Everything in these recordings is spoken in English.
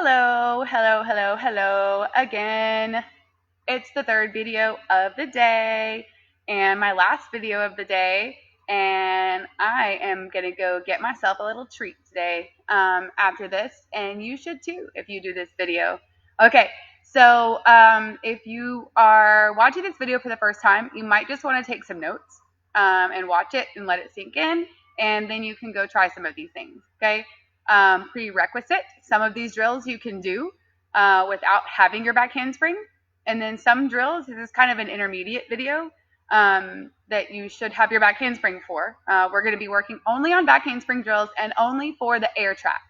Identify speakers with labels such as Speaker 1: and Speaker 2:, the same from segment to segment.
Speaker 1: Hello, hello, hello, hello again. It's the third video of the day and my last video of the day, and I am gonna go get myself a little treat today after this, and you should too if you do this video. Okay, so if you are watching this video for the first time, you might just want to take some notes and watch it and let it sink in, and then you can go try some of these things, okay? Prerequisite, some of these drills you can do without having your back handspring. And then some drills, this is kind of an intermediate video that you should have your back handspring for. We're going to be working only on back handspring drills and only for the air track.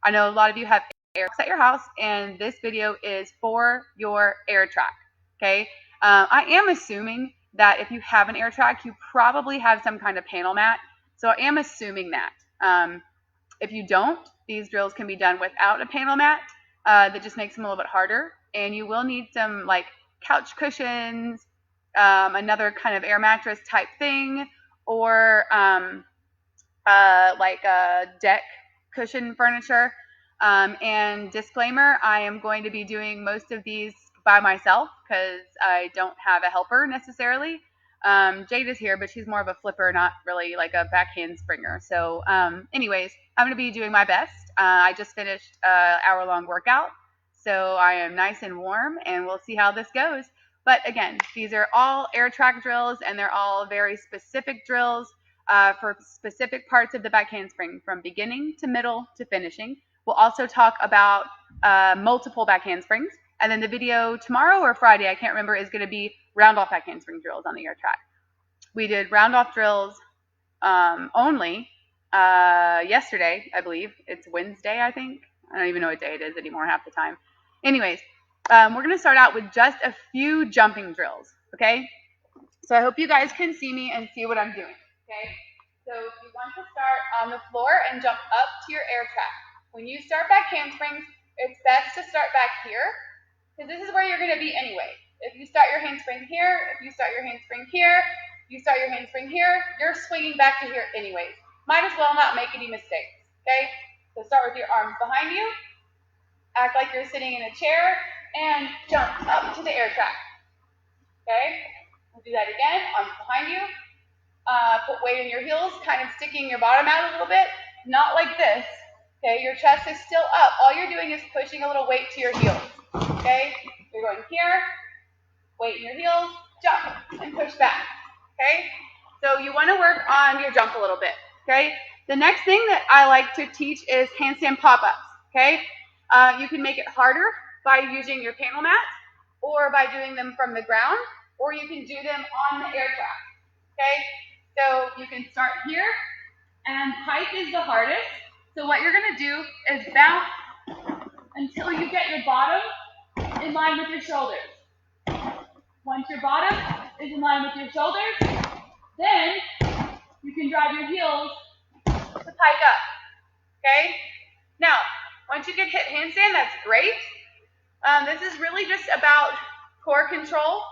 Speaker 1: I know a lot of you have air tracks at your house, and this video is for your air track, okay? I am assuming that if you have an air track, you probably have some kind of panel mat. So I am assuming that. If you don't, these drills can be done without a panel mat. That just makes them a little bit harder. And you will need some like couch cushions, another kind of air mattress type thing, or like a deck cushion furniture. And disclaimer, I am going to be doing most of these by myself because I don't have a helper necessarily. Jade is here, but she's more of a flipper, not really like a backhand springer. So anyways, I'm going to be doing my best. I just finished an hour-long workout, so I am nice and warm, and we'll see how this goes. But again, these are all air track drills, and they're all very specific drills for specific parts of the back handspring, from beginning to middle to finishing. We'll also talk about multiple back handsprings. And then the video tomorrow or Friday, I can't remember, is going to be round off back handspring drills on the air track. We did round off drills only yesterday, I believe. It's Wednesday, I think. I don't even know what day it is anymore half the time. Anyways, we're going to start out with just a few jumping drills, okay? So I hope you guys can see me and see what I'm doing, okay? So you want to start on the floor and jump up to your air track. When you start back handsprings, it's best to start back here, because this is where you're going to be anyway. If you start your handspring here, if you start your handspring here, you start your handspring here, you're swinging back to here anyways. Might as well not make any mistakes, okay? So start with your arms behind you, act like you're sitting in a chair, and jump up to the air track, okay? We'll do that again, arms behind you. Put weight in your heels, kind of sticking your bottom out a little bit, not like this, okay? Your chest is still up. All you're doing is pushing a little weight to your heels, okay? You're going here, weight in your heels, jump, and push back, okay? So you want to work on your jump a little bit, okay? The next thing that I like to teach is handstand pop-ups, okay? You can make it harder by using your panel mat, or by doing them from the ground, or you can do them on the air track, okay? So you can start here, and height is the hardest. So what you're going to do is bounce until you get your bottom in line with your shoulders. Once your bottom is in line with your shoulders, then you can drive your heels to pike up, okay? Now, once you get hit handstand, that's great. This is really just about core control,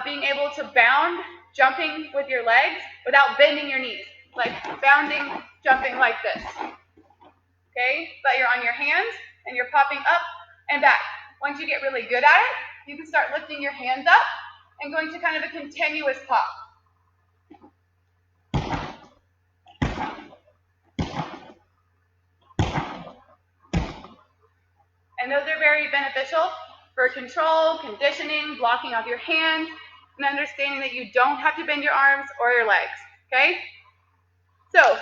Speaker 1: being able to bound, jumping with your legs without bending your knees, like bounding, jumping like this, okay? But you're on your hands, and you're popping up and back. Once you get really good at it, you can start lifting your hands up and going to kind of a continuous pop. And those are very beneficial for control, conditioning, blocking off your hands, and understanding that you don't have to bend your arms or your legs, okay? So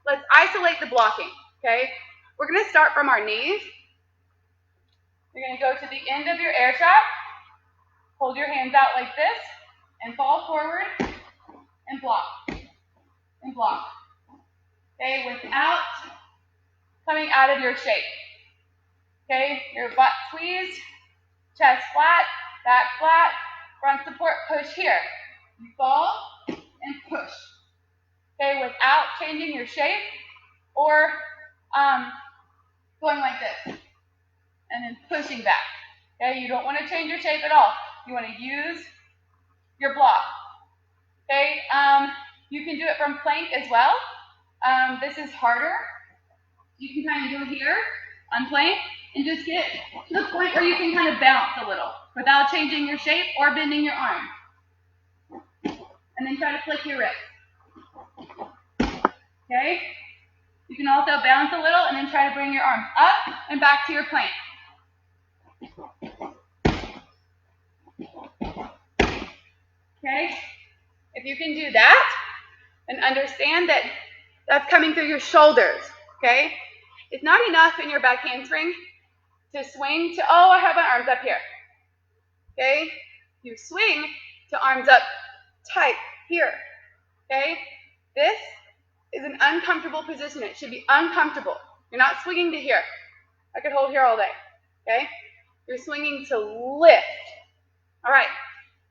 Speaker 1: let's isolate the blocking, okay? We're going to start from our knees. You're going to go to the end of your air track, hold your hands out like this, and fall forward, and block, and block, okay, without coming out of your shape, okay? Your butt squeezed, chest flat, back flat, front support, push here. You fall and push, okay, without changing your shape or going like this and then pushing back, okay? You don't want to change your shape at all. You want to use your block, okay? You can do it from plank as well. This is harder. You can kind of do it here on plank, and just get to the point where you can kind of bounce a little without changing your shape or bending your arm. And then try to flick your wrist. Okay? You can also bounce a little and then try to bring your arms up and back to your plank. Okay? If you can do that, and understand that that's coming through your shoulders. Okay? It's not enough in your back handspring to swing to, oh, I have my arms up here. Okay? You swing to arms up tight here. Okay? This is an uncomfortable position. It should be uncomfortable. You're not swinging to here. I could hold here all day. Okay? You're swinging to lift. All right.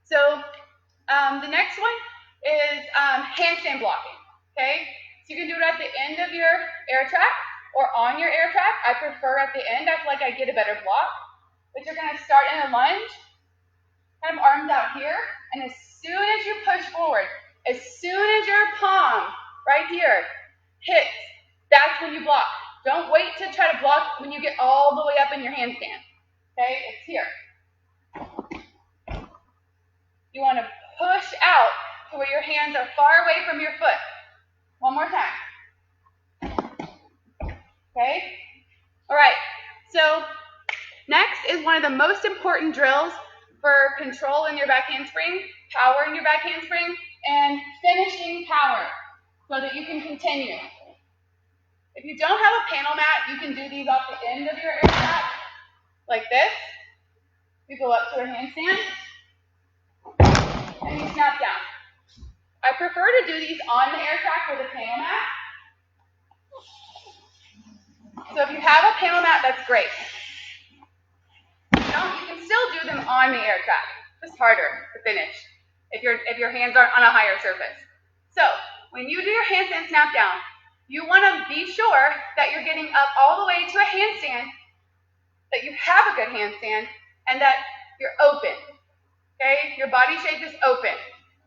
Speaker 1: So the next one is handstand blocking. Okay? So you can do it at the end of your air track or on your air track. I prefer at the end. I feel like I get a better block. But you're going to start in a lunge, kind of arms out here, and as soon as you push forward, as soon as your palm right here hits, that's when you block. Don't wait to try to block when you get all the way up in your handstand. Okay, it's here. You want to push out to where your hands are far away from your foot. One more time. Okay? All right, so next is one of the most important drills for control in your back handspring, power in your back handspring, and finishing power so that you can continue. If you don't have a panel mat, you can do these off the end of your air track, like this. You go up to a handstand, and you snap down. I prefer to do these on the air track with a panel mat. So if you have a panel mat, that's great. You can still do them on the air track, just harder to finish if your hands aren't on a higher surface. So when you do your handstand snap down, you want to be sure that you're getting up all the way to a handstand, that you have a good handstand, and that you're open. Okay? Your body shape is open.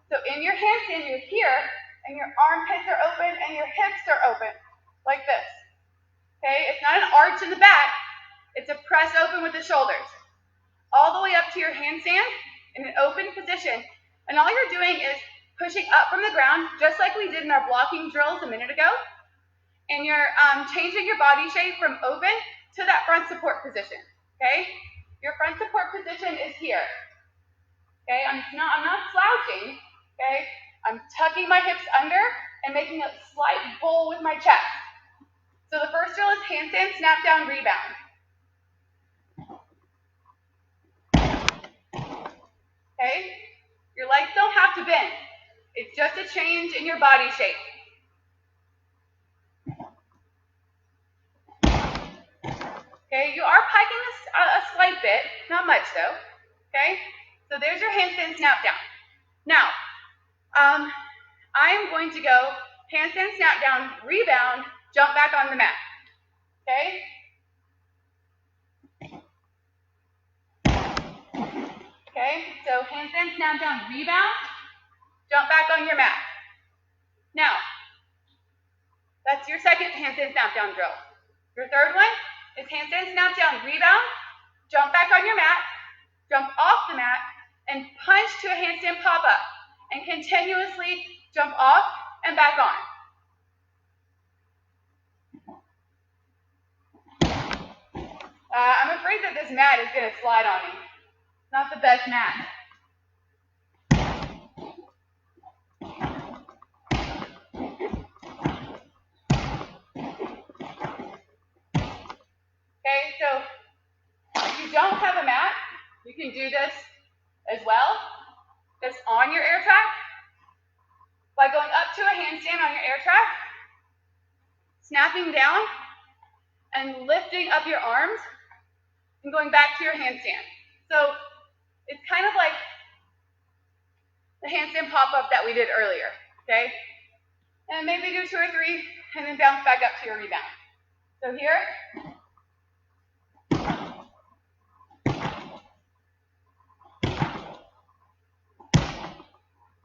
Speaker 1: So in your handstand, you're here, and your armpits are open, and your hips are open, like this. Okay? It's not an arch in the back. It's a press open with the shoulders. All the way up to your handstand in an open position. And all you're doing is pushing up from the ground, just like we did in our blocking drills a minute ago. And you're changing your body shape from open to that front support position. Okay? Your front support position is here. Okay? I'm not slouching. Okay? I'm tucking my hips under and making a slight bowl with my chest. So the first drill is handstand, snap down, rebound. Okay? Your legs don't have to bend. It's just a change in your body shape. Okay, you are piking a slight bit, not much though. Okay, so there's your handstand snap down. Now, I am going to go handstand snap down, rebound, jump back on the mat. Okay? Okay, so handstand snap down, rebound, jump back on your mat. Now, that's your second handstand snap down drill. Your third one is handstand snap down, rebound, jump back on your mat, jump off the mat, and punch to a handstand pop up, and continuously jump off and back on. I'm afraid that this mat is going to slide on me. Not the best mat. Okay, so if you don't have a mat, you can do this as well, just on your air track, by going up to a handstand on your air track, snapping down, and lifting up your arms, and going back to your handstand. So it's kind of like the handstand pop-up that we did earlier, okay? And maybe do 2 or 3, and then bounce back up to your rebound. So here.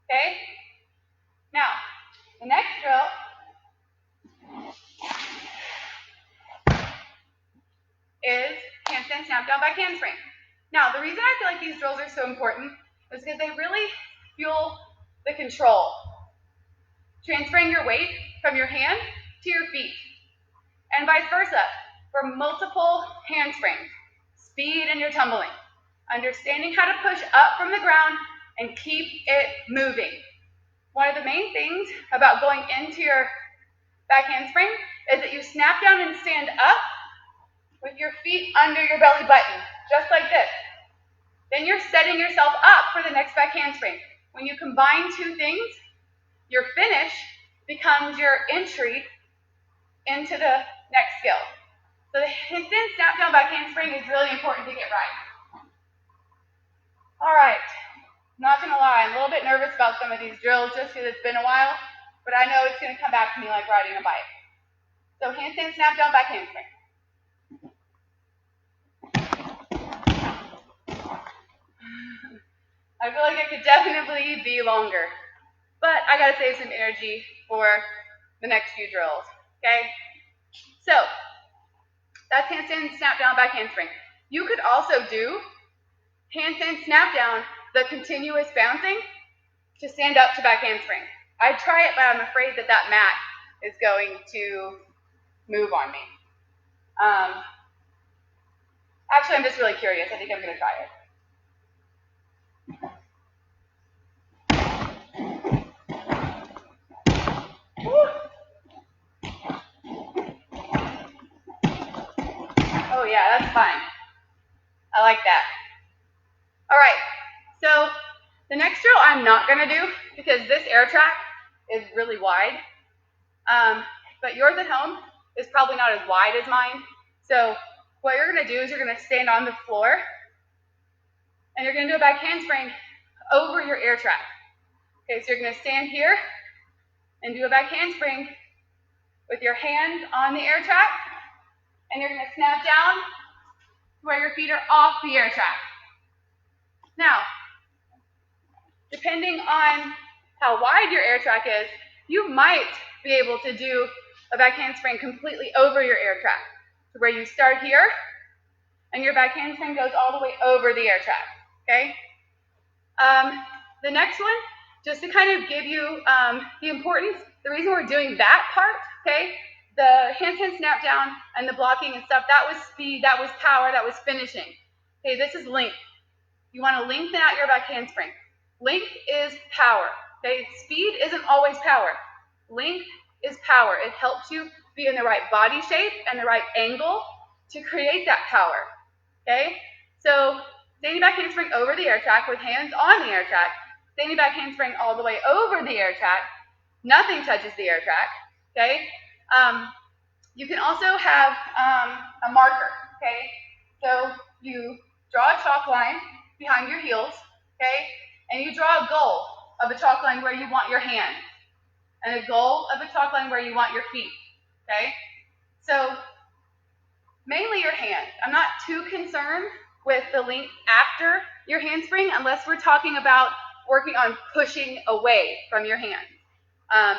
Speaker 1: Okay? Now, the next drill is handstand snap down back handspring. Now, the reason I feel like these drills are so important is because they really fuel the control, transferring your weight from your hand to your feet, and vice versa for multiple handsprings, speed in your tumbling, understanding how to push up from the ground and keep it moving. One of the main things about going into your back handspring is that you snap down and stand up with your feet under your belly button, just like this. Then you're setting yourself up for the next back handspring. When you combine two things, your finish becomes your entry into the next skill. So the handstand snap down back handspring is really important to get right. All right, not gonna lie, I'm a little bit nervous about some of these drills just because it's been a while, but I know it's gonna come back to me like riding a bike. So handstand snap down back handspring. I feel like it could definitely be longer, but I gotta save some energy for the next few drills, okay? So that's handstand snap down back handspring. You could also do handstand snap down, the continuous bouncing to stand up to back handspring. I'd try it, but I'm afraid that that mat is going to move on me. Actually, I'm just really curious. I think I'm gonna try it. Woo. Oh yeah, that's fine. I like that. All right, so the next drill I'm not gonna do because this air track is really wide, but yours at home is probably not as wide as mine. So what you're gonna do is you're gonna stand on the floor and you're gonna do a back handspring over your air track. Okay, so you're gonna stand here and do a back handspring with your hands on the air track, and you're gonna snap down to where your feet are off the air track. Now, depending on how wide your air track is, you might be able to do a back handspring completely over your air track, to where you start here, and your back handspring goes all the way over the air track, okay? The next one, just to kind of give you the importance, the reason we're doing that part, okay, the handstand snap down and the blocking and stuff, that was speed, that was power, that was finishing. Okay, this is length. You want to lengthen out your back handspring. Length is power, okay? Speed isn't always power. Length is power. It helps you be in the right body shape and the right angle to create that power, okay? So standing back handspring over the air track with hands on the air track, standing back handspring all the way over the air track, nothing touches the air track, okay? You can also have a marker, okay? So you draw a chalk line behind your heels, okay? And you draw a goal of a chalk line where you want your hand, and a goal of a chalk line where you want your feet, okay? So mainly your hand. I'm not too concerned with the length after your handspring unless we're talking about working on pushing away from your hand,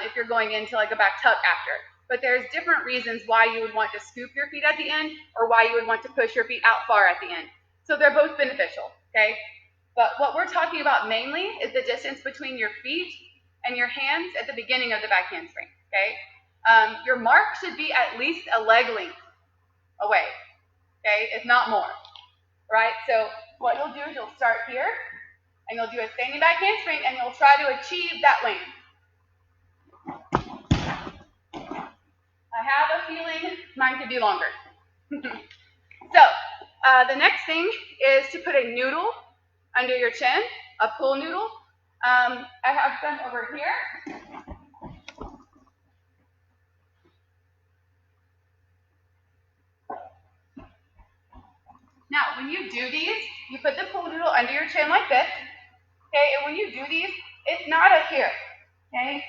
Speaker 1: if you're going into like a back tuck after. But there's different reasons why you would want to scoop your feet at the end or why you would want to push your feet out far at the end. So they're both beneficial, okay? But what we're talking about mainly is the distance between your feet and your hands at the beginning of the back handspring, okay? Your mark should be at least a leg length away, okay, if not more, right? So what you'll do is you'll start here, and you'll do a standing back handspring, and you'll try to achieve that length. I have a feeling mine could be longer. So the next thing is to put a noodle under your chin, a pull noodle. I have some over here. Now, when you do these, you put the pull noodle under your chin like this, okay? And when you do these, it's not a here, okay?